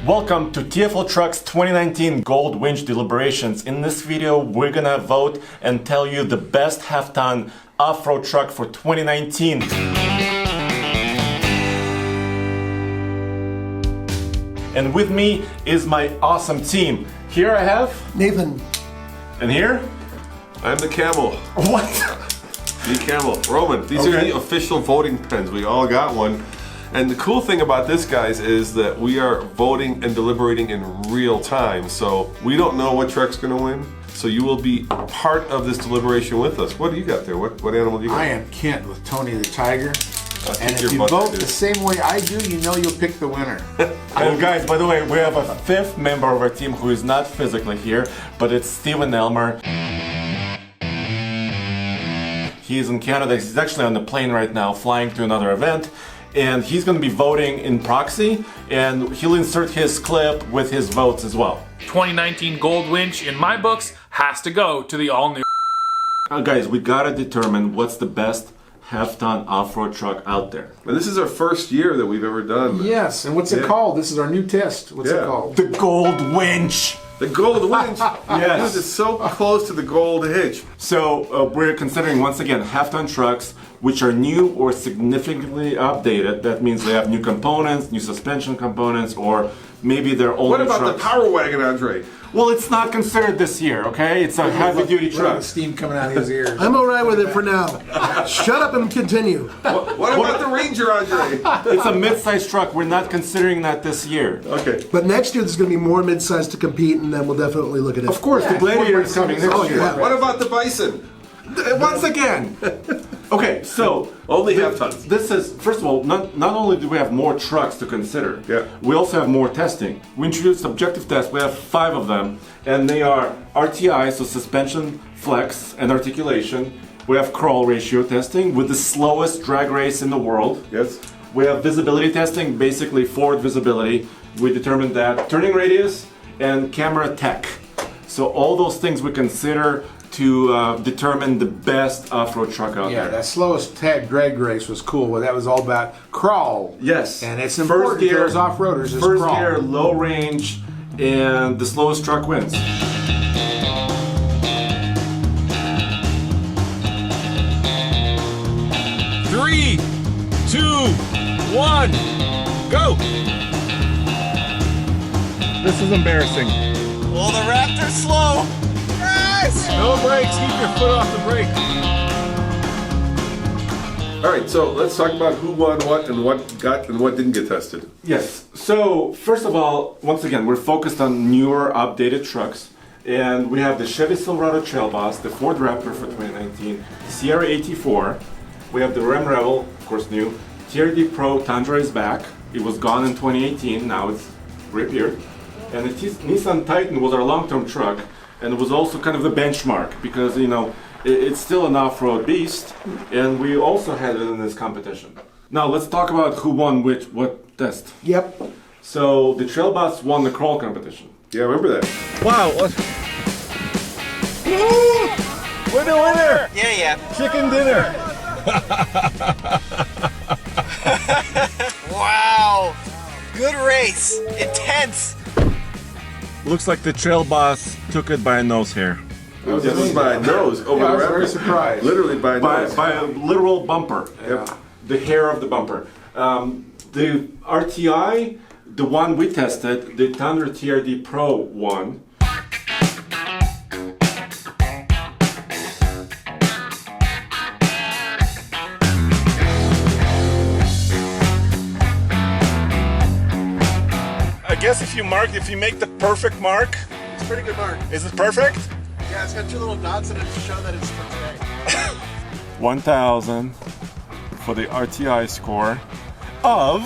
Welcome to TFL Trucks 2019 Gold Winch deliberations. In this video, we're gonna vote and tell you the best half-ton off-road truck for 2019. And with me is my awesome team. Here I have Nathan. And here? I'm the camel. What? The camel. Roman. These are the official voting pens. We all got one. And the cool thing about this, guys, is that we are voting and deliberating in real time. So we don't know what truck's going to win. So you will be part of this deliberation with us. What do you got there? What animal do you got? I am Kent with Tony the Tiger. And if your you butt, vote dude. the same way I do, you know you'll pick the winner. And guys, by the way, we have a fifth member of our team who is not physically here, but it's Steven Elmer. He's in Canada. He's actually on the plane right now, flying to another event. And he's going to be voting in proxy, and he'll insert his clip with his votes as well. 2019 Gold Winch, in my books, has to go to the all-new. Guys, we gotta determine what's the best half-ton off-road truck out there. And this is our first year that we've ever done. Yes, and what's it called? This is our new test. What's it called? The Gold Winch! The gold winch. Yes. Dude, it's so close to the gold hitch. So we're considering, once again, half-ton trucks which are new or significantly updated. That means they have new components, new suspension components, or maybe they're older What about trucks. the Power Wagon, Andre? Well, it's not considered this year, okay? It's a heavy-duty Look at truck. the steam coming out of his ears. I'm all right with it for now. Shut up and continue. What about the Ranger, Andre? It's a mid-sized truck. We're not considering that this year. Okay. But next year there's going to be more mid-sized to compete, and then we'll definitely look at it. Of course, the Gladiator is coming next Oh, year. yeah. What about the Bison? Once again. Okay, so Only half tons. this is, first of all, not only do we have more trucks to consider, we also have more testing. We introduced objective tests. We have 5 of them, and they are RTI, so suspension, flex, and articulation. We have crawl ratio testing with the slowest drag race in the world. Yes. We have visibility testing, basically forward visibility. We determined that turning radius and camera tech. So all those things we consider to determine the best off-road truck out Yeah, there. that slowest tag drag race was cool. Well, that was all about crawl. Yes. And it's important to those off-roaders is First crawl. gear, low range, and the slowest truck wins. Three, two, one, go! This is embarrassing. Oh, the Raptor's slow. Yes! No brakes, keep your foot off the brake. All right, so let's talk about who won what and what got and what didn't get tested. Yes. So first of all, once again, we're focused on newer, updated trucks. And we have the Chevy Silverado Trail Boss, the Ford Raptor for 2019, Sierra AT4. We have the Ram Rebel, of course new. TRD Pro Tundra is back. It was gone in 2018, now it's reappeared. And the Nissan Titan was our long-term truck, and it was also kind of the benchmark because, you know, it's still an off-road beast, and we also had it in this competition. Now let's talk about who won what test. Yep. So the Trail Boss won the crawl competition. Yeah, remember that. Wow, we're the winner! Yeah. Chicken dinner! Wow. Good race. Intense. Looks like the Trail Boss took it by a nose hair. This is by a nose over I was the very Raptor. surprised. Literally by a nose. By a literal bumper. Yep. The hair of the bumper. The RTI, the one we tested, the Tundra TRD Pro won. I guess if you make the perfect mark, It's a pretty good mark. is it perfect? Yeah, it's got 2 little dots in it to show that it's for today. 1,000 for the RTI score of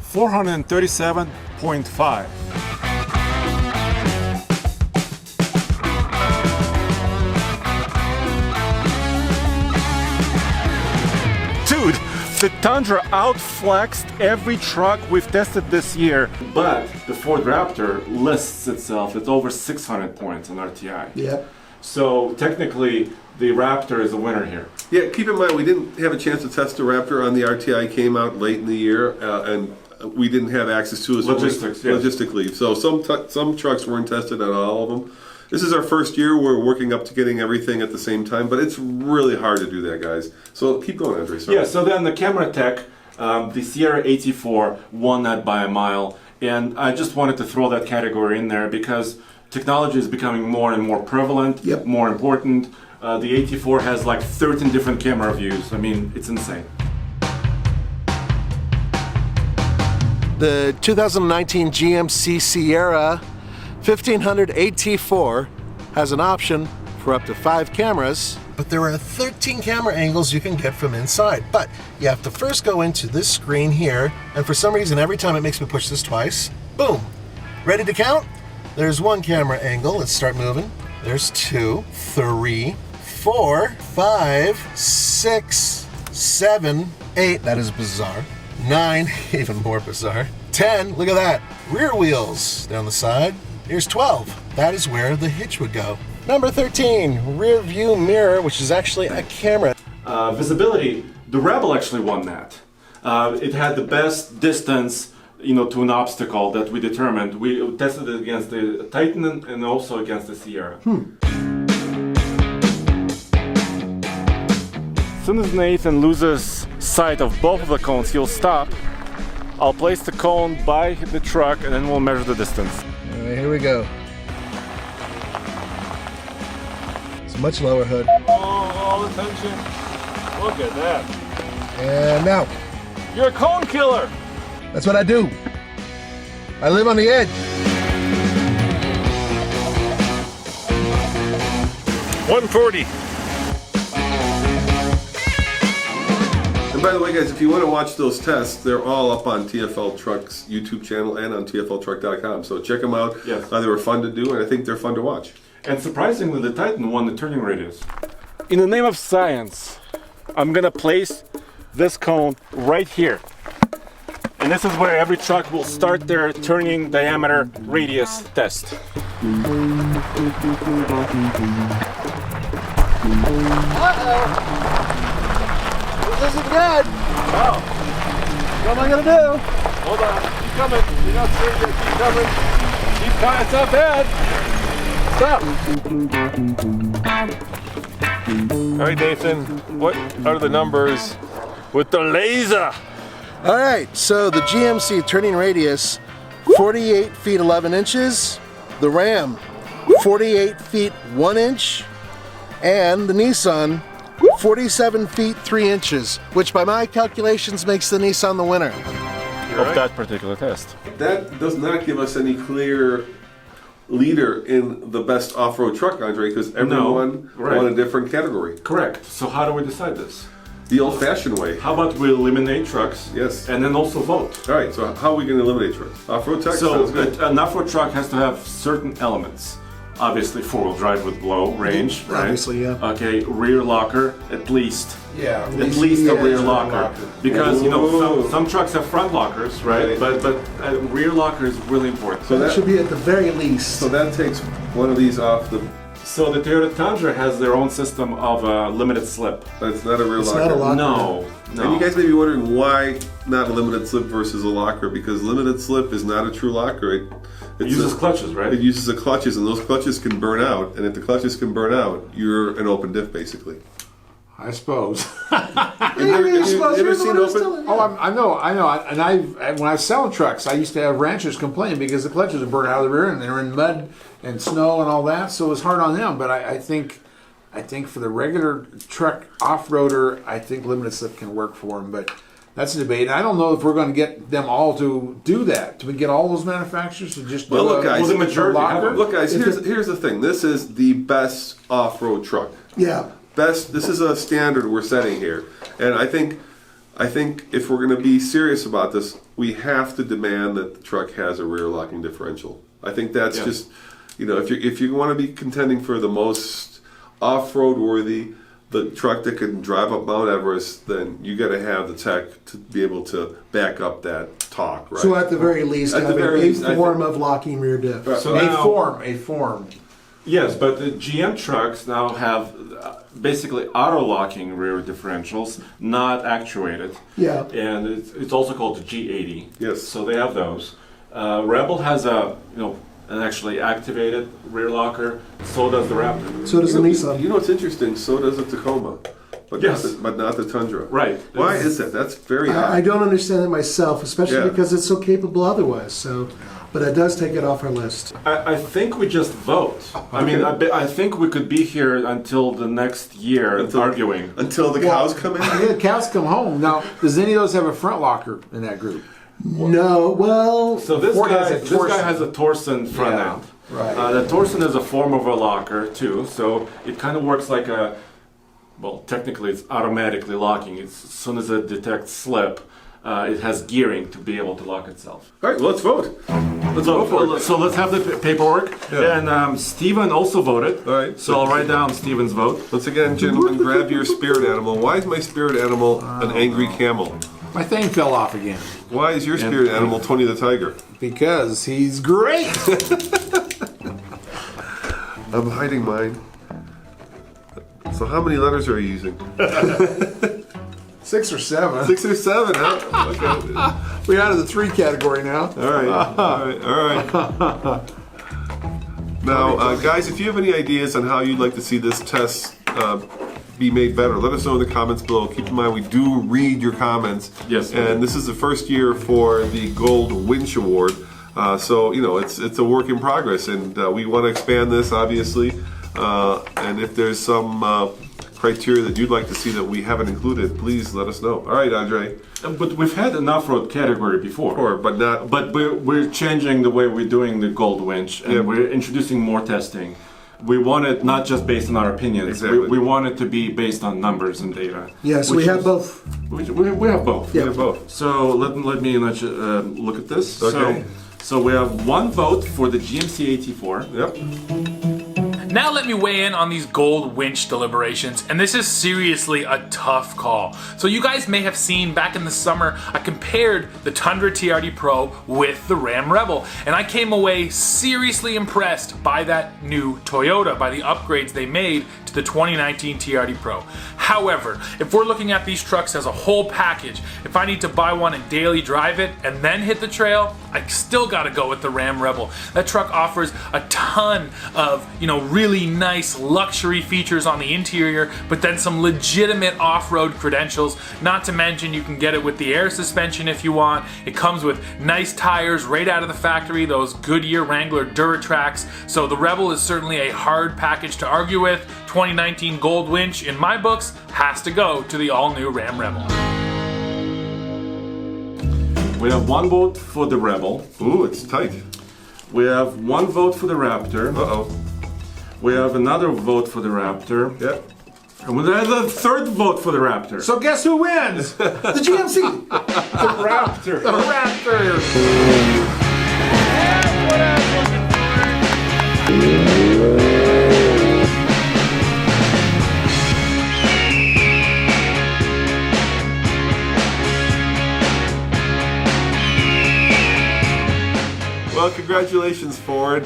437.5. Dude, the Tundra outflexed every truck we've tested this year. But the Ford Raptor lists itself at over 600 points on RTI. Yep. So technically, the Raptor is a winner here. Yeah, keep in mind we didn't have a chance to test the Raptor on the RTI. Came out late in the year, and we didn't have access to. Logistics, yes. Logistically. So some trucks weren't tested on all of them. This is our first year. We're working up to getting everything at the same time, but it's really hard to do that, guys. So keep going, Andre. Sorry. Yeah, so then the camera tech, the Sierra 84 won that by a mile. And I just wanted to throw that category in there because technology is becoming more and more prevalent, more important. The 84 has like 13 different camera views. I mean, it's insane. The 2019 GMC Sierra 1500 AT4 has an option for up to 5 cameras, but there are 13 camera angles you can get from inside. But you have to first go into this screen here, and for some reason every time it makes me push this twice. Boom! Ready to count? There's 1 camera angle. Let's start moving. There's 2, 3, 4, 5, 6, 7, 8. That is bizarre. 9, even more bizarre. 10, look at that. Rear wheels down the side. Here's 12. That is where the hitch would go. Number 13, rear view mirror, which is actually a camera. Visibility, the Rebel actually won that. It had the best distance, to an obstacle that we determined. We tested it against the Titan and also against the Sierra. As soon as Nathan loses sight of both of the cones, he'll stop. I'll place the cone by the truck and then we'll measure the distance. All right, here we go. It's a much lower hood. Oh, all the tension. Look at that. And now. You're a cone killer. That's what I do. I live on the edge. 140. And by the way, guys, if you want to watch those tests, they're all up on TFL Truck's YouTube channel and on TFLTruck.com. So check them out. Yes. They were fun to do, and I think they're fun to watch. And surprisingly, the Titan won the turning radius. In the name of science, I'm gonna place this cone right here. And this is where every truck will start their turning diameter radius test. This isn't good. Oh, What am I gonna do? hold on, keep coming. You're not sure, you're keep coming. Keep coming, it's not bad. All right, Nathan, what are the numbers with the laser? All right, so the GMC turning radius, 48 feet 11 inches. The Ram, 48 feet 1 inch. And the Nissan, 47 feet 3 inches, which by my calculations makes the Nissan the winner. Of that particular test. That does not give us any clear leader in the best off-road truck, Andre, because everyone won a different category. Correct. So how do we decide this? The old-fashioned way. How about we eliminate trucks? Yes. And then also vote. All right, so how are we going to eliminate trucks? Off-road tech So sounds good. an off-road truck has to have certain elements. Obviously, four-wheel drive with low range, right? Obviously, yeah. Okay, rear locker at least. Yeah. At least a rear locker, because some trucks have front lockers, right? Right. But rear locker is really important. So That that should be at the very least. so that takes one of these off the. So the Toyota Tundra has their own system of limited slip. That's not a rear It's locker. not a locker. No. And you guys may be wondering why not a limited slip versus a locker, because limited slip is not a true locker. It uses clutches, right? It uses the clutches, and those clutches can burn out. And if the clutches can burn out, you're an open diff, basically. I suppose. Have you ever seen open? Oh, I know. And when I was selling trucks, I used to have ranchers complain because the clutches would burn out of the rear, and they were in mud and snow and all that, so it was hard on them. But I think for the regular truck off-roader, I think limited slip can work for them. But that's a debate. And I don't know if we're going to get them all to do that. Do we get all those manufacturers to just do Well, look, guys. Well, the majority have them. Look, guys. Here's the thing. This is the best off-road truck. Yeah. Best. This is a standard we're setting here, and I think if we're going to be serious about this, we have to demand that the truck has a rear locking differential. I think that's just, if you want to be contending for the most off-road worthy, the truck that can drive up Mount Everest, then you got to have the tech to be able to back up that talk, right? So at the very least, At the have very a least, I form of locking rear diff. So a now- form. Yes, but the GM trucks now have basically auto-locking rear differentials, not actuated. Yeah. And it's also called the G80. Yes. So they have those. Rebel has an actually activated rear locker. So does the Raptor. So does the Nissan. You know what's interesting? So does the Tacoma, but Yes. not the Tundra. Right. Why is that? That's very odd. I don't understand it myself, especially Yeah. because it's so capable otherwise. So, but it does take it off our list. I think we just vote. I mean, I think we could be here until the next year arguing. Until the cows come in. Yeah, cows come home. Now, does any of those have a front locker in that group? No, well, So this Ford guy, has a this Torsen. guy has a Torsen front Yeah, end. right. The Torsen is a form of a locker too, so it kind of works like a. Well, technically, it's automatically locking. It's, as soon as it detects slip, it has gearing to be able to lock itself. All right, well, let's vote. Let's go for it. So let's have the paperwork. Yeah. And Steven also voted. All right. So I'll write down Steven's vote. Once again, gentlemen, grab your spirit animal. Why is my spirit animal an angry camel? My thing fell off again Why is your spirit animal Tony the Tiger? because he's great. I'm hiding mine. So how many letters are you using? 6 or 7. 6 or 7, huh? Okay. We're out of the 3 category now. All right, all right. Now, guys, if you have any ideas on how you'd like to see this test be made better, let us know in the comments below. Keep in mind, we do read your comments. Yes. And this is the first year for the Gold Winch Award. So, you know, it's a work in progress, and we want to expand this, obviously. And if there's some criteria that you'd like to see that we haven't included, please let us know. All right, Andre. But we've had an off-road category before. But not. But we're changing the way we're doing the Gold Winch, and we're introducing more testing. We want it not just based on our opinions. Exactly. We want it to be based on numbers and data. yes, we which have is- both. We have both. Yeah. We have both. So let me look at this. Okay. So we have one vote for the GMC AT4. Yep. Now let me weigh in on these Gold Winch deliberations, and this is seriously a tough call. So you guys may have seen back in the summer, I compared the Tundra TRD Pro with the Ram Rebel, and I came away seriously impressed by that new Toyota, by the upgrades they made to the 2019 TRD Pro. However, if we're looking at these trucks as a whole package, if I need to buy one and daily drive it and then hit the trail, I still gotta go with the Ram Rebel. That truck offers a ton of, really nice luxury features on the interior, but then some legitimate off-road credentials. Not to mention you can get it with the air suspension if you want. It comes with nice tires right out of the factory, those Goodyear Wrangler Duratracs. So the Rebel is certainly a hard package to argue with. 2019 Gold Winch, in my books, has to go to the all-new Ram Rebel. We have one vote for the Rebel. Ooh, it's tight. We have one vote for the Raptor. Uh-oh. We have another vote for the Raptor. Yep. And we have a third vote for the Raptor. So guess who wins? The GMC. The Raptor. The Raptor. Well, congratulations, Ford.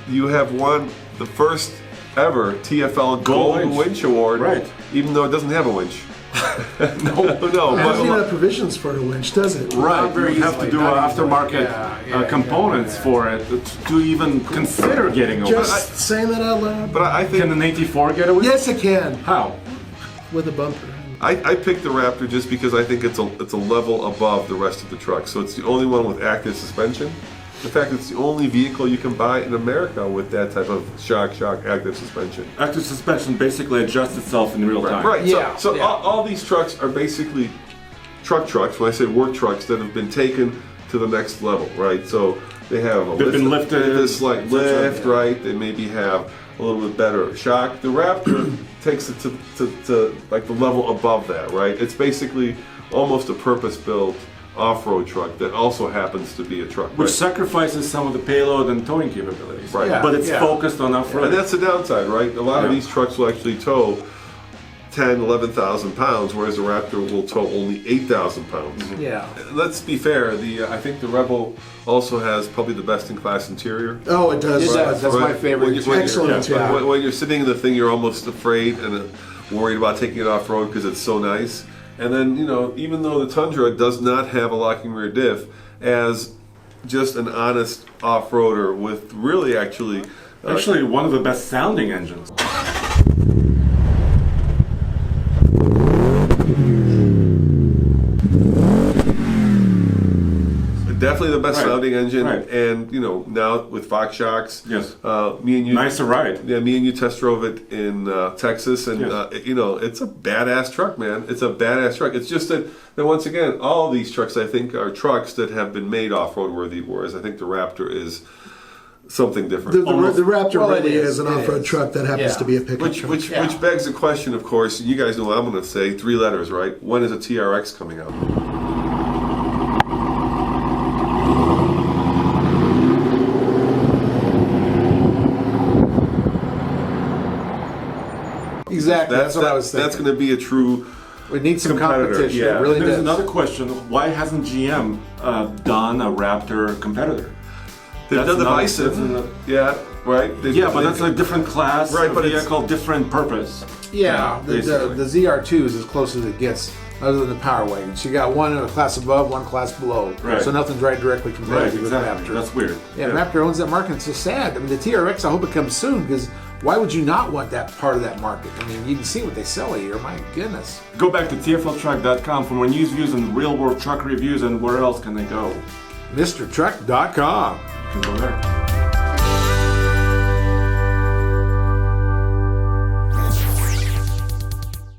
You have won the first ever TFL Gold Winch Award. Right. Even though it doesn't have a winch. no, It doesn't even but have provisions for a winch, does it? Right, very you have easily, to do not aftermarket components for it to even consider getting a Just saying that out loud. but I Can think an AT4 get away? Yes, it can. How? With a bumper. I picked the Raptor just because I think it's a level above the rest of the trucks. So it's the only one with active suspension. In fact, it's the only vehicle you can buy in America with that type of shock active suspension. Active suspension basically adjusts itself in real time. Right. Yeah, So yeah. all these trucks are basically trucks. When I say work trucks, that have been taken to the next level. Right. So they have a They've been lifted, this slight etc. lift. Right. They maybe have a little bit better shock. The Raptor takes it to like the level above that. Right. It's basically almost a purpose-built off-road truck that also happens to be a truck. Which right? sacrifices some of the payload and towing capabilities. Right. Yeah. But it's focused on off-road. And that's the downside, right? A lot of Yeah. these trucks will actually tow 10, 11,000 pounds, whereas the Raptor will tow only 8,000 pounds. Yeah. Let's be fair. I think the Rebel also has probably the best in class interior. Oh, it does. It does. That's my favorite. When you're- Excellent interior. When you're sitting in the thing, you're almost afraid and worried about taking it off road because it's so nice. And then, even though the Tundra does not have a locking rear diff, as just an honest off-roader with really actually one of the best sounding engines. definitely the best Right. sounding engine, Right. and now with Fox shocks. Yes. Me and you. Nice to ride. Yeah, me and you test drove it in Texas, and Yes. it's a badass truck, man. It's a badass truck. It's just that once again, all these trucks I think are trucks that have been made off-road worthy, whereas I think the Raptor is something different. The Raptor Well, it really is. is an It off-road is. truck that happens Yeah. to be a pickup Which truck. which begs the question, of course. You guys know what I'm going to say. 3 letters, right? When is a TRX coming out? Exactly. That's what I was thinking. That's going to be a true. We need some competitor. competition. Yeah. It really There's does. another question. Why hasn't GM done a Raptor competitor? They've That's done the not- Bison. that's not- Yeah, right. Yeah, but that's a different class, Right, right, but it's- vehicle, different purpose. Yeah, basically. the ZR2 is as close as it gets, other than the Power Wagons. You got one in a class above, one class below. Right. So nothing's right directly Right, competitive with exactly. Raptor. That's weird. Yeah, Raptor owns that market. It's so sad. I mean, the TRX, I hope it comes soon, because why would you not want that part of that market? I mean, you can see what they sell here. My goodness. Go back to tfltruck.com for more news, views, and real-world truck reviews. And where else can they go? MrTruck.com. You can go there.